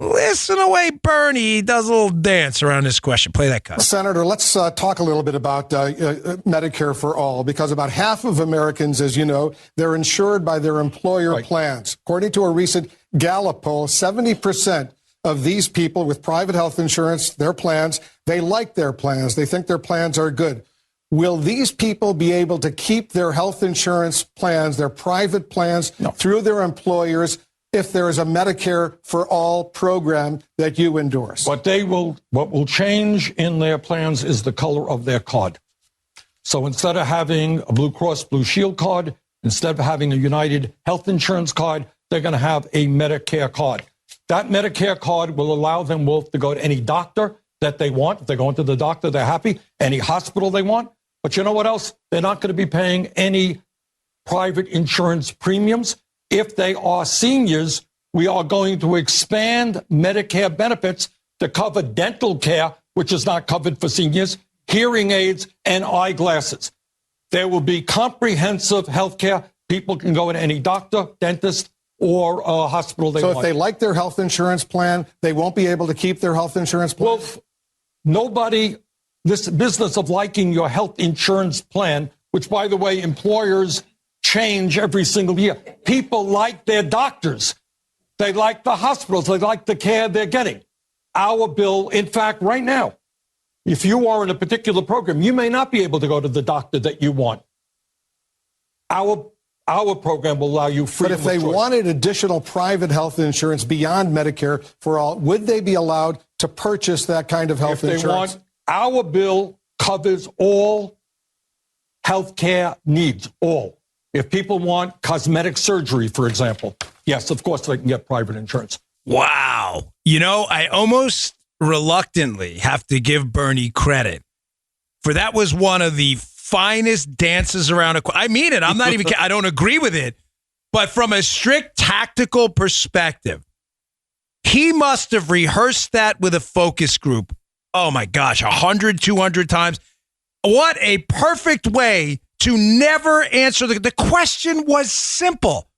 Listen to the way Bernie does a little dance around this question. Play that cut. Senator, let's talk a little bit about Medicare for all, because about half of Americans, as you know, they're insured by their employer plans. According to a recent Gallup poll, 70% of these people with private health insurance, their plans, they like their plans. They think their plans are good. Will these people be able to keep their health insurance plans, their private plans, through their employers if there is a Medicare for all program that you endorse? What will change in their plans is the color of their card. So instead of having a Blue Cross Blue Shield card, instead of having a United Health Insurance card, they're going to have a Medicare card. That Medicare card will allow them both to go to any doctor that they want. If they're going to the doctor, they're happy. Any hospital they want. But you know what else? They're not going to be paying any private insurance premiums. If they are seniors, we are going to expand Medicare benefits to cover dental care, which is not covered for seniors, hearing aids, and eyeglasses. There will be comprehensive health care. People can go to any doctor, dentist, or hospital they want. So if they like their health insurance plan, they won't be able to keep their health insurance plan? Well, this business of liking your health insurance plan, which, by the way, employers change every single year. People like their doctors. They like the hospitals. They like the care they're getting. Our bill, in fact, right now, if you are in a particular program, you may not be able to go to the doctor that you want. Our program will allow you freedom. But if they wanted additional private health insurance beyond Medicare for all, would they be allowed to purchase that kind of health insurance? Our bill covers all health care needs, all. If people want cosmetic surgery, for example, yes, of course, they can get private insurance. Wow. You know, I almost reluctantly have to give Bernie credit for that was one of the finest dances around. I mean it. I'm not even, I don't agree with it. But from a strict tactical perspective, he must have rehearsed that with a focus group. Oh my gosh, 100, 200 times. What a perfect way to never answer. The question was simple.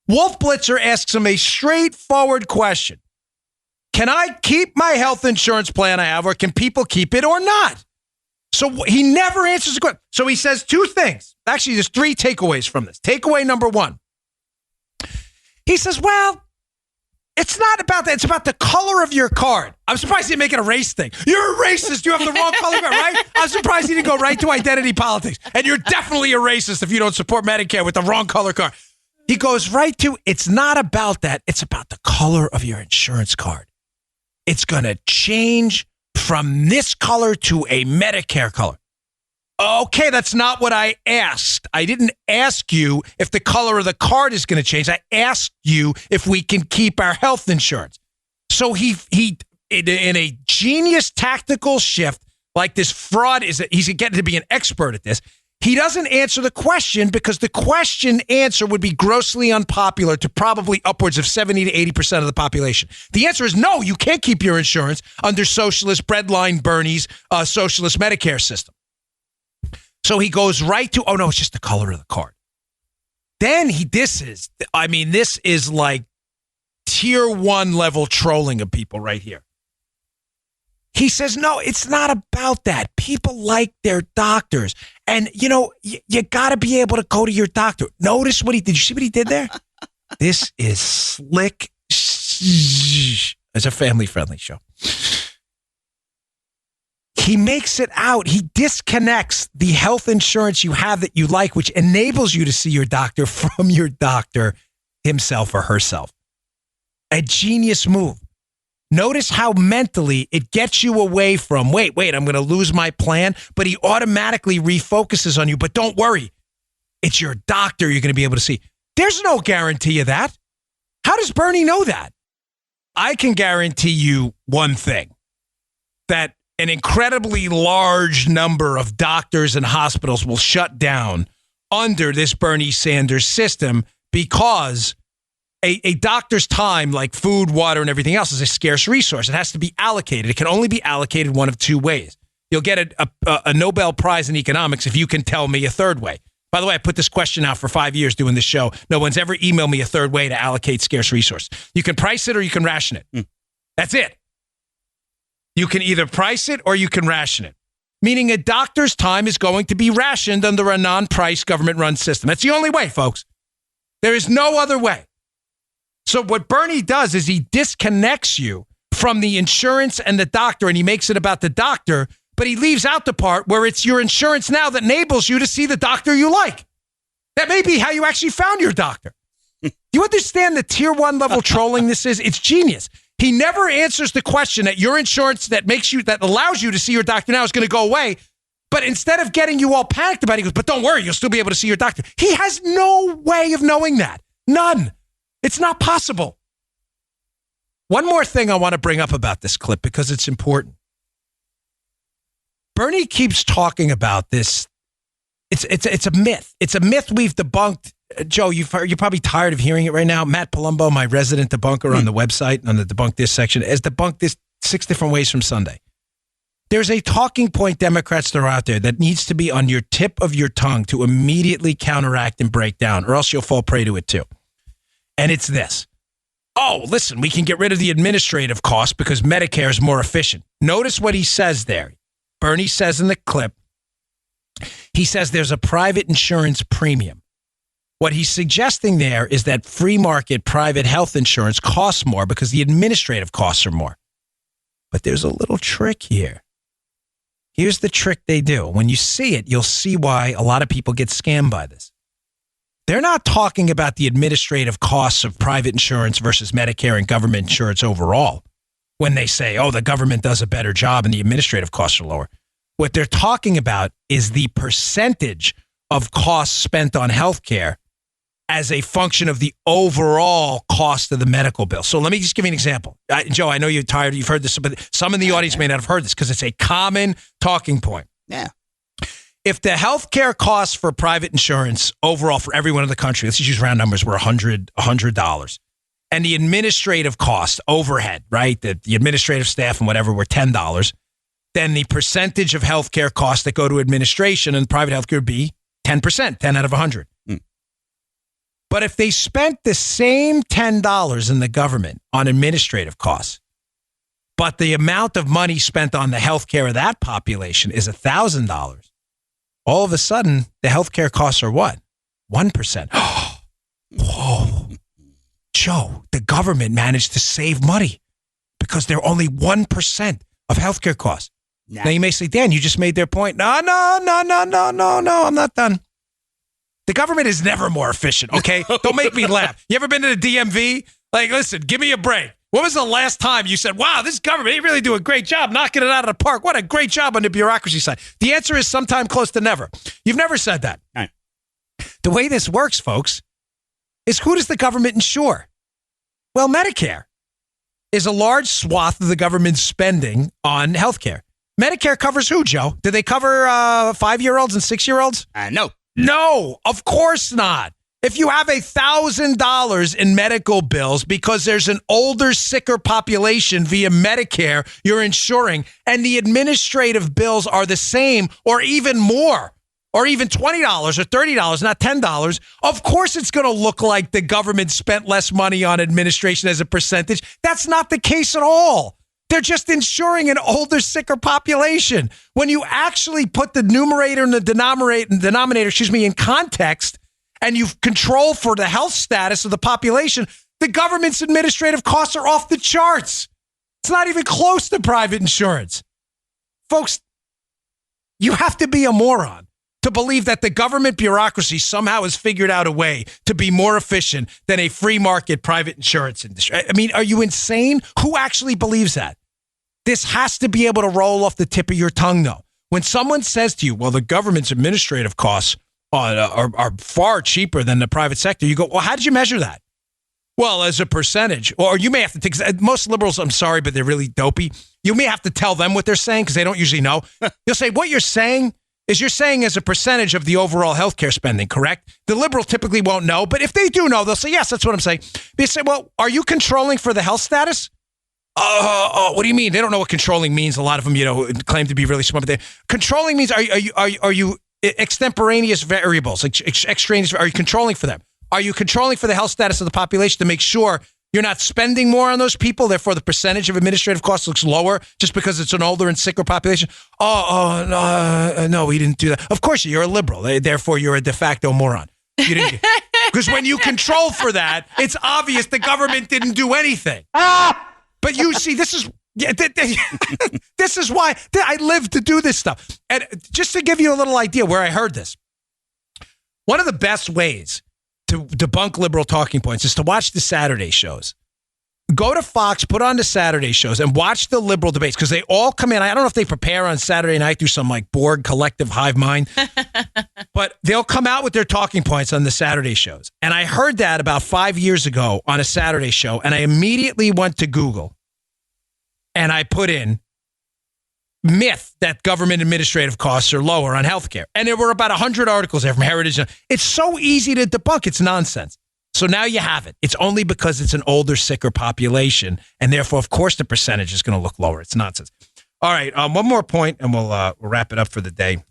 Wolf Blitzer asks him a straightforward question. Can I keep my health insurance plan I have, or can people keep it or not? So he never answers the question. So he says 2 things. Actually, there's 3 takeaways from this. Takeaway number 1. He says, well, it's not about that. It's about the color of your card. I'm surprised he didn't make it a race thing. You're a racist. You have the wrong color card, right? I'm surprised he didn't go right to identity politics. And you're definitely a racist if you don't support Medicare with the wrong color card. He goes right to, it's not about that. It's about the color of your insurance card. It's going to change from this color to a Medicare color. Okay, that's not what I asked. I didn't ask you if the color of the card is going to change. I asked you if we can keep our health insurance. So he in a genius tactical shift, like this fraud is, he's getting to be an expert at this. He doesn't answer the question because the question answer would be grossly unpopular to probably upwards of 70 to 80% of the population. The answer is no, you can't keep your insurance under socialist breadline Bernie's socialist Medicare system. So he goes right to, oh no, it's just the color of the card. Then this is like tier 1 level trolling of people right here. He says, no, it's not about that. People like their doctors. And, you know, you got to be able to go to your doctor. Notice what he did. You see what he did there? This is slick. It's a family-friendly show. he makes it out. He disconnects the health insurance you have that you like, which enables you to see your doctor, from your doctor himself or herself. A genius move. Notice how mentally it gets you away from, wait, I'm going to lose my plan, but he automatically refocuses on you. But don't worry, it's your doctor you're going to be able to see. There's no guarantee of that. How does Bernie know that? I can guarantee you one thing, that an incredibly large number of doctors and hospitals will shut down under this Bernie Sanders system, because a doctor's time, like food, water, and everything else, is a scarce resource. It has to be allocated. It can only be allocated one of two ways. You'll get a Nobel Prize in economics if you can tell me a third way. By the way, I put this question out for 5 years doing this show. No one's ever emailed me a third way to allocate scarce resource. You can price it or you can ration it. That's it. You can either price it or you can ration it. Meaning a doctor's time is going to be rationed under a non-price government-run system. That's the only way, folks. There is no other way. So what Bernie does is he disconnects you from the insurance and the doctor, and he makes it about the doctor, but he leaves out the part where it's your insurance now that enables you to see the doctor you like. That may be how you actually found your doctor. You understand the tier 1 level trolling this is? It's genius. He never answers the question that your insurance that allows you to see your doctor now is going to go away. But instead of getting you all panicked about it, he goes, but don't worry, you'll still be able to see your doctor. He has no way of knowing that. None. It's not possible. One more thing I want to bring up about this clip because it's important. Bernie keeps talking about this. It's a myth. It's a myth we've debunked. Joe, you're probably tired of hearing it right now. Matt Palumbo, my resident debunker on the website, on the Debunk This section, has debunked this 6 different ways from Sunday. There's a talking point Democrats throw out there that needs to be on your tip of your tongue to immediately counteract and break down, or else you'll fall prey to it too. And it's this. Oh, listen, we can get rid of the administrative costs because Medicare is more efficient. Notice what he says there. Bernie says in the clip, he says there's a private insurance premium. What he's suggesting there is that free market private health insurance costs more because the administrative costs are more. But there's a little trick here. Here's the trick they do. When you see it, you'll see why a lot of people get scammed by this. They're not talking about the administrative costs of private insurance versus Medicare and government insurance overall when they say, oh, the government does a better job and the administrative costs are lower. What they're talking about is the percentage of costs spent on healthcare as a function of the overall cost of the medical bill. So let me just give you an example. Joe, I know you're tired. You've heard this, but some in the audience may not have heard this because it's a common talking point. Yeah. If the healthcare costs for private insurance overall for everyone in the country, let's just use round numbers, were $100, and the administrative cost, overhead, right, the administrative staff and whatever were $10, then the percentage of healthcare costs that go to administration and private healthcare would be 10%, 10 out of 100. But if they spent the same $10 in the government on administrative costs, but the amount of money spent on the healthcare of that population is $1,000, all of a sudden, the healthcare costs are what? 1%. Whoa. Joe, the government managed to save money because they're only 1% of healthcare costs. Nah. Now you may say, Dan, you just made their point. No, I'm not done. The government is never more efficient, okay? Don't make me laugh. You ever been to the DMV? Like, listen, give me a break. When was the last time you said, wow, this government, they really do a great job knocking it out of the park. What a great job on the bureaucracy side. The answer is sometime close to never. You've never said that. Right. The way this works, folks, is who does the government insure? Well, Medicare is a large swath of the government's spending on healthcare. Medicare covers who, Joe? Do they cover 5-year-olds and 6-year-olds? No. No, of course not. If you have $1,000 in medical bills because there's an older, sicker population via Medicare you're insuring, and the administrative bills are the same or even more, or even $20 or $30, not $10, of course it's going to look like the government spent less money on administration as a percentage. That's not the case at all. They're just insuring an older, sicker population. When you actually put the numerator and the denominator, in context, and you control for the health status of the population, the government's administrative costs are off the charts. It's not even close to private insurance. Folks, You have to be a moron to believe that the government bureaucracy somehow has figured out a way to be more efficient than a free market private insurance industry. I mean, are you insane? Who actually believes that? This has to be able to roll off the tip of your tongue, though. When someone says to you, well, the government's administrative costs are far cheaper than the private sector, you go, well, how did you measure that? Well, as a percentage, or you may have to take, most liberals, I'm sorry, but they're really dopey. You may have to tell them what they're saying because they don't usually know. You'll say, what you're saying is you're saying as a percentage of the overall healthcare spending, correct? The liberal typically won't know, but if they do know, they'll say, yes, that's what I'm saying. They say, well, are you controlling for the health status? What do you mean? They don't know what controlling means. A lot of them, claim to be really smart. But controlling means, are you extemporaneous variables, extraneous? Are you controlling for them? Are you controlling for the health status of the population to make sure you're not spending more on those people? Therefore, the percentage of administrative costs looks lower just because it's an older and sicker population. No, we didn't do that. Of course, you're a liberal. Therefore, you're a de facto moron. You didn't, because when you control for that, it's obvious the government didn't do anything. But you see, this is why I live to do this stuff. And just to give you a little idea where I heard this, one of the best ways to debunk liberal talking points is to watch the Saturday shows. Go to Fox, put on the Saturday shows, and watch the liberal debates because they all come in. I don't know if they prepare on Saturday night through some like Borg collective hive mind, but they'll come out with their talking points on the Saturday shows. And I heard that about 5 years ago on a Saturday show, and I immediately went to Google and I put in myth that government administrative costs are lower on healthcare. And there were about 100 articles there from Heritage. It's so easy to debunk. It's nonsense. So now you have it. It's only because it's an older, sicker population. And therefore, of course, the percentage is going to look lower. It's nonsense. All right. One more point and we'll wrap it up for the day.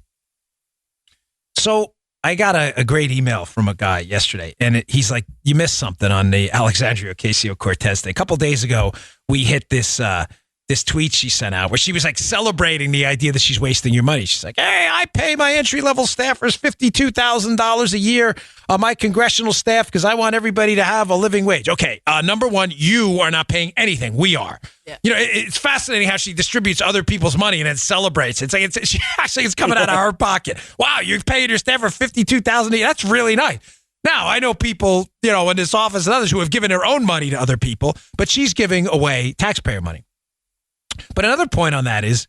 So I got a great email from a guy yesterday. And he's like, you missed something on the Alexandria Ocasio-Cortez thing. A couple days ago, we hit this tweet she sent out where she was like celebrating the idea that she's wasting your money. She's like, hey, I pay my entry-level staffers $52,000 a year on my congressional staff because I want everybody to have a living wage. Okay, number one, you are not paying anything. We are. Yeah. It's fascinating how she distributes other people's money and then celebrates. It's like it's coming out of her pocket. Wow, you're paying your staffer $52,000 a year. That's really nice. Now, I know people, in this office and others who have given their own money to other people, but she's giving away taxpayer money. But another point on that is,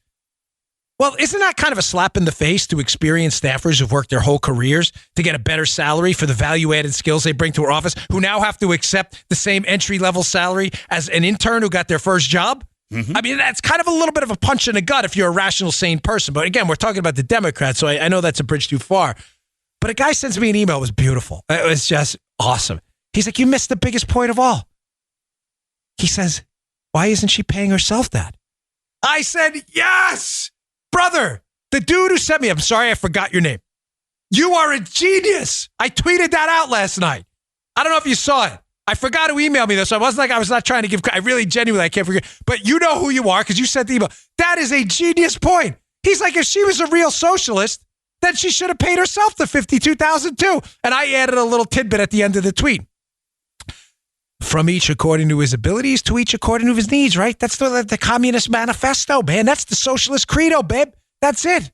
well, isn't that kind of a slap in the face to experienced staffers who've worked their whole careers to get a better salary for the value-added skills they bring to our office, who now have to accept the same entry-level salary as an intern who got their first job? Mm-hmm. I mean, that's kind of a little bit of a punch in the gut if you're a rational, sane person. But again, we're talking about the Democrats, so I know that's a bridge too far. But a guy sends me an email. It was beautiful. It was just awesome. He's like, you missed the biggest point of all. He says, why isn't she paying herself that? I said, yes, brother, the dude who sent me, I'm sorry, I forgot your name. You are a genius. I tweeted that out last night. I don't know if you saw it. I forgot who emailed me though, so I was not trying to give, I really genuinely, I can't forget, but you know who you are because you sent the email. That is a genius point. He's like, if she was a real socialist, then she should have paid herself the $52,000 too. And I added a little tidbit at the end of the tweet. From each according to his abilities, to each according to his needs, right? That's the Communist Manifesto, man. That's the socialist credo, babe. That's it.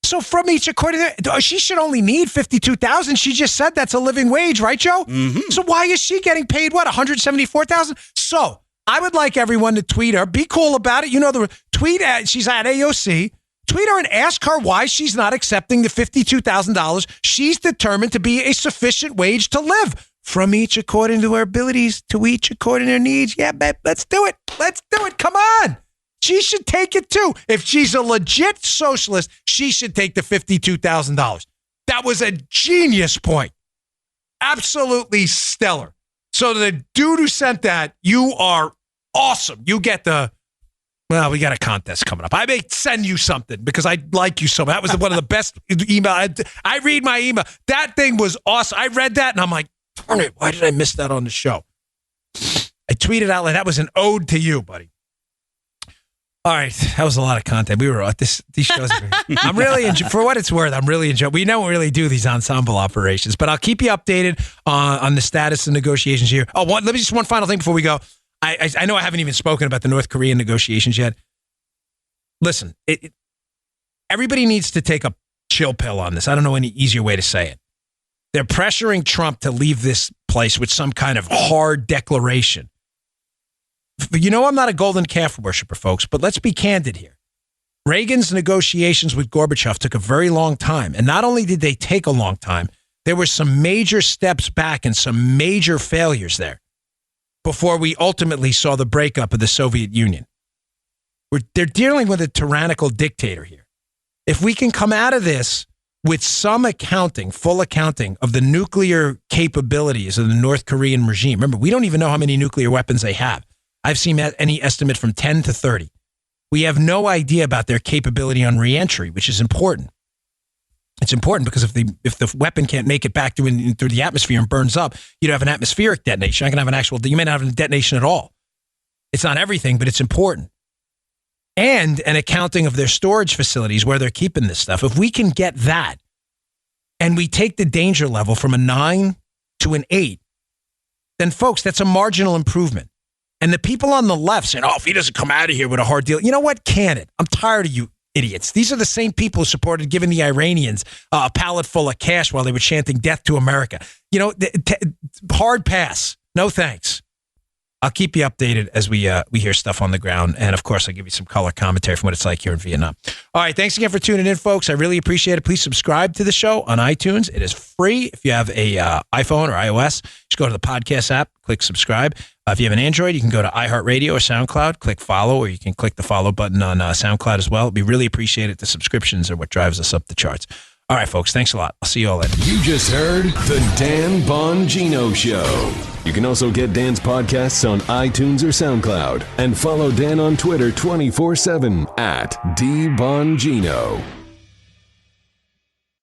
So from each according to, she should only need $52,000. She just said that's a living wage, right, Joe? Mm-hmm. So why is she getting paid, what, $174,000? So I would like everyone to tweet her. Be cool about it. The tweet, she's at AOC. Tweet her and ask her why she's not accepting the $52,000 she's determined to be a sufficient wage to live. From each according to her abilities, to each according to her needs. Yeah, babe, let's do it. Let's do it. Come on. She should take it too. If she's a legit socialist, she should take the $52,000. That was a genius point. Absolutely stellar. So the dude who sent that, you are awesome. You get well, we got a contest coming up. I may send you something because I like you so much. That was one of the best email. I read my email. That thing was awesome. I read that and I'm like, darn it, why did I miss that on the show? I tweeted out like that was an ode to you, buddy. All right, that was a lot of content. We were at these shows. I'm really for what it's worth. I'm really enjoying. We don't really do these ensemble operations, but I'll keep you updated on the status of negotiations here. Let me just one final thing before we go. I know I haven't even spoken about the North Korean negotiations yet. Listen, everybody needs to take a chill pill on this. I don't know any easier way to say it. They're pressuring Trump to leave this place with some kind of hard declaration. You know, I'm not a golden calf worshiper, folks, but let's be candid here. Reagan's negotiations with Gorbachev took a very long time. And not only did they take a long time, there were some major steps back and some major failures there before we ultimately saw the breakup of the Soviet Union. They're dealing with a tyrannical dictator here. If we can come out of this with some accounting, full accounting of the nuclear capabilities of the North Korean regime. Remember, we don't even know how many nuclear weapons they have. I've seen any estimate from 10 to 30. We have no idea about their capability on reentry, which is important. It's important because if the weapon can't make it back through the atmosphere and burns up, you'd have an atmospheric detonation. I can have an actual, you may not have a detonation at all. It's not everything, but it's important. And an accounting of their storage facilities where they're keeping this stuff. If we can get that and we take the danger level from a 9 to an 8, then folks, that's a marginal improvement. And the people on the left saying, oh, if he doesn't come out of here with a hard deal, you know what? Can it? I'm tired of you idiots. These are the same people who supported giving the Iranians a pallet full of cash while they were chanting death to America. You know, hard pass. No thanks. I'll keep you updated as we hear stuff on the ground. And, of course, I'll give you some color commentary from what it's like here in Vietnam. All right, thanks again for tuning in, folks. I really appreciate it. Please subscribe to the show on iTunes. It is free. If you have a iPhone or iOS, just go to the podcast app, click subscribe. If you have an Android, you can go to iHeartRadio or SoundCloud, click follow, or you can click the follow button on SoundCloud as well. We really appreciate it. The subscriptions are what drives us up the charts. All right, folks, thanks a lot. I'll see you all later. You just heard The Dan Bongino Show. You can also get Dan's podcasts on iTunes or SoundCloud. And follow Dan on Twitter 24/7 @DBongino.